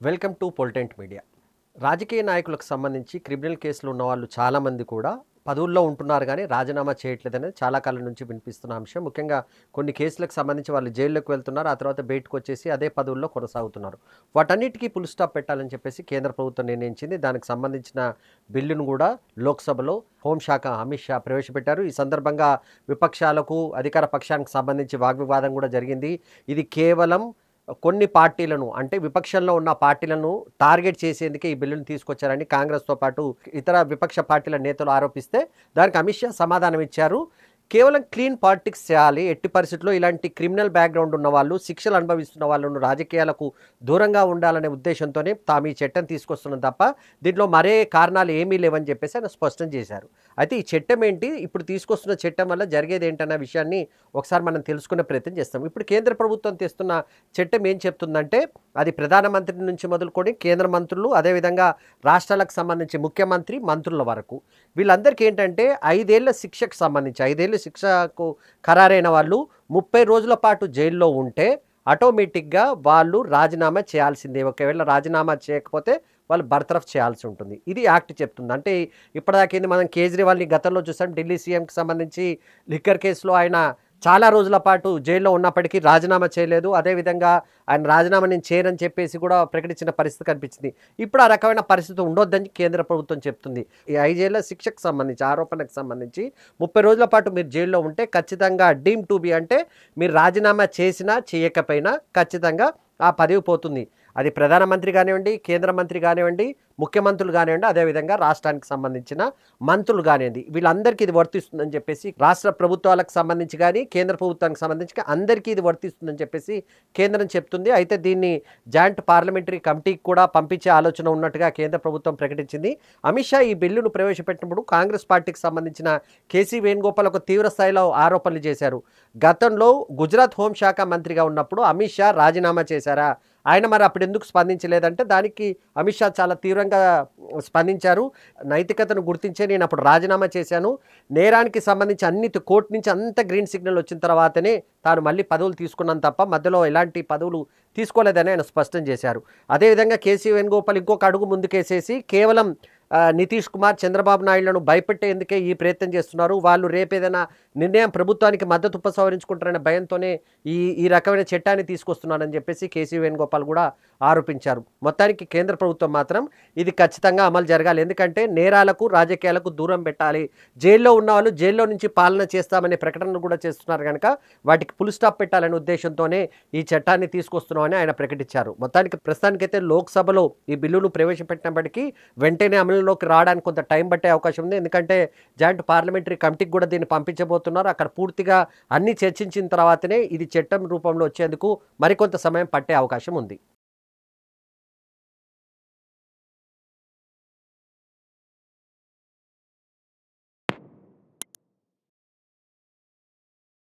Welcome to పొలిటెంట్ media. రాజకీయ నాయకులకు సంబంధించి క్రిమినల్ కేసులు ఉన్న వాళ్ళు చాలామంది కూడా పదవుల్లో ఉంటున్నారు కానీ రాజీనామా చేయట్లేదనేది చాలా కాలం నుంచి వినిపిస్తున్న అంశం. ముఖ్యంగా కొన్ని కేసులకు సంబంధించి వాళ్ళు జైల్లోకి వెళ్తున్నారు, ఆ తర్వాత బయటకు వచ్చేసి అదే పదవుల్లో కొనసాగుతున్నారు. వాటన్నిటికీ ఫుల్ స్టాప్ పెట్టాలని చెప్పేసి కేంద్ర ప్రభుత్వం నిర్ణయించింది. దానికి సంబంధించిన బిల్లును కూడా లోక్సభలో హోంశాఖ అమిత్ షా ప్రవేశపెట్టారు. ఈ సందర్భంగా విపక్షాలకు అధికార పక్షానికి సంబంధించి వాగ్వివాదం కూడా జరిగింది. ఇది కేవలం కొన్ని పార్టీలను, అంటే విపక్షంలో ఉన్న పార్టీలను టార్గెట్ చేసేందుకే ఈ బిల్లును తీసుకొచ్చారని కాంగ్రెస్తో పాటు ఇతర విపక్ష పార్టీల నేతలు ఆరోపిస్తే దానికి అమిత్ షా సమాధానం ఇచ్చారు. కేవలం క్లీన్ పాలిటిక్స్ చేయాలి, ఎట్టి పరిస్థితుల్లో ఇలాంటి క్రిమినల్ బ్యాక్గ్రౌండ్ ఉన్న వాళ్ళు, శిక్షలు అనుభవిస్తున్న వాళ్ళను రాజకీయాలకు దూరంగా ఉండాలనే ఉద్దేశంతోనే తాము ఈ చట్టం తీసుకొస్తున్నాం తప్ప దీంట్లో మరే కారణాలు ఏమీ లేవని చెప్పేసి ఆయన స్పష్టం చేశారు. అయితే ఈ చట్టం ఏంటి, ఇప్పుడు తీసుకొస్తున్న చట్టం వల్ల జరిగేది ఏంటన్న విషయాన్ని ఒకసారి మనం తెలుసుకునే ప్రయత్నం చేస్తాం. ఇప్పుడు కేంద్ర ప్రభుత్వం తెస్తున్న చట్టం ఏం చెప్తుందంటే అది ప్రధానమంత్రి నుంచి మొదలుకొని కేంద్ర మంత్రులు, అదేవిధంగా రాష్ట్రాలకు సంబంధించి ముఖ్యమంత్రి, మంత్రుల వరకు వీళ్ళందరికీ ఏంటంటే 5 ఏళ్ల శిక్షకు సంబంధించి 5 ఏళ్ళు శిక్షకు ఖరారైన వాళ్ళు 30 రోజుల పాటు జైల్లో ఉంటే ఆటోమేటిక్గా వాళ్ళు రాజీనామా చేయాల్సిందే. ఒకవేళ రాజీనామా చేయకపోతే వాళ్ళు బర్తరఫ్ చేయాల్సి ఉంటుంది. ఇది యాక్ట్ చెప్తుంది. అంటే ఇప్పటిదాకేంది మనం కేజ్రీవాల్ని గతంలో చూసాం, ఢిల్లీ సీఎంకి సంబంధించి లిక్కర్ కేసులో ఆయన చాలా రోజుల పాటు జైల్లో ఉన్నప్పటికీ రాజీనామా చేయలేదు. అదేవిధంగా ఆయన రాజీనామా నేను చేయనని చెప్పేసి కూడా ప్రకటించిన పరిస్థితి కనిపించింది. ఇప్పుడు ఆ రకమైన పరిస్థితి ఉండొద్దని కేంద్ర ప్రభుత్వం చెప్తుంది. ఈ 5 ఏళ్ల శిక్షకు సంబంధించి, ఆరోపణకు సంబంధించి 30 రోజుల పాటు మీరు జైల్లో ఉంటే ఖచ్చితంగా డీమ్ టు బి, అంటే మీరు రాజీనామా చేసినా చేయకపోయినా ఖచ్చితంగా ఆ పదవి పోతుంది. అది ప్రధానమంత్రి కానివ్వండి, కేంద్ర మంత్రి కానివ్వండి, ముఖ్యమంత్రులు కానివ్వండి, అదేవిధంగా రాష్ట్రానికి సంబంధించిన మంత్రులు కానివ్వండి, వీళ్ళందరికీ ఇది వర్తిస్తుందని చెప్పేసి రాష్ట్ర ప్రభుత్వాలకు సంబంధించి కానీ కేంద్ర ప్రభుత్వానికి సంబంధించి అందరికీ ఇది వర్తిస్తుందని చెప్పేసి కేంద్రం చెప్తుంది. అయితే దీన్ని జాయింట్ పార్లమెంటరీ కమిటీకి కూడా పంపించే ఆలోచన ఉన్నట్టుగా కేంద్ర ప్రభుత్వం ప్రకటించింది. అమిత్ షా ఈ బిల్లును ప్రవేశపెట్టినప్పుడు కాంగ్రెస్ పార్టీకి సంబంధించిన కేసీ వేణుగోపాల్ ఒక తీవ్ర స్థాయిలో ఆరోపణలు చేశారు. గతంలో గుజరాత్ హోంశాఖ మంత్రిగా ఉన్నప్పుడు అమిత్ షా రాజీనామా చేశారా, ఆయన మరి అప్పుడు ఎందుకు స్పందించలేదంటే దానికి అమిత్ షా చాలా తీవ్రంగా స్పందించారు. నైతికతను గుర్తించే నేను అప్పుడు రాజీనామా చేశాను, నేరానికి సంబంధించి అన్ని కోర్టు నుంచి అంత గ్రీన్ సిగ్నల్ వచ్చిన తర్వాతనే తాను మళ్ళీ పదవులు తీసుకున్నాను తప్ప మధ్యలో ఎలాంటి పదవులు తీసుకోలేదని ఆయన స్పష్టం చేశారు. అదేవిధంగా కేసీ వేణుగోపాల్ ఇంకొక అడుగు ముందుకేసేసి కేవలం నితీష్ కుమార్, చంద్రబాబు నాయుడులను భయపెట్టేందుకే ఈ ప్రయత్నం చేస్తున్నారు, వాళ్ళు రేపేదైనా నిర్ణయం ప్రభుత్వానికి మద్దతు ఉపసంహరించుకుంటారనే భయంతోనే ఈ రకమైన చట్టాన్ని తీసుకొస్తున్నారని చెప్పేసి కేసీ వేణుగోపాల్ కూడా ఆరోపించారు. మొత్తానికి కేంద్ర ప్రభుత్వం మాత్రం ఇది ఖచ్చితంగా అమలు జరగాలి, ఎందుకంటే నేరాలకు రాజకీయాలకు దూరం పెట్టాలి, జైల్లో ఉన్న వాళ్ళు జైల్లో నుంచి పాలన చేస్తామనే ప్రకటనలు కూడా చేస్తున్నారు కనుక వాటికి ఫుల్ స్టాప్ పెట్టాలనే ఉద్దేశంతోనే ఈ చట్టాన్ని తీసుకొస్తున్నామని ఆయన ప్రకటించారు. మొత్తానికి ప్రస్తుతానికైతే లోక్సభలో ఈ బిల్లును ప్రవేశపెట్టినప్పటికీ వెంటనే అమలులోకి రావడానికి కొంత టైం పట్టే అవకాశం ఉంది. ఎందుకంటే జాయింట్ పార్లమెంటరీ కమిటీకి కూడా దీన్ని పంపించబోతున్నారు. అక్కడ పూర్తిగా అన్ని చర్చించిన తర్వాతనే ఇది చట్టం రూపంలో వచ్చేందుకు మరికొంత సమయం పట్టే అవకాశం ఉంది.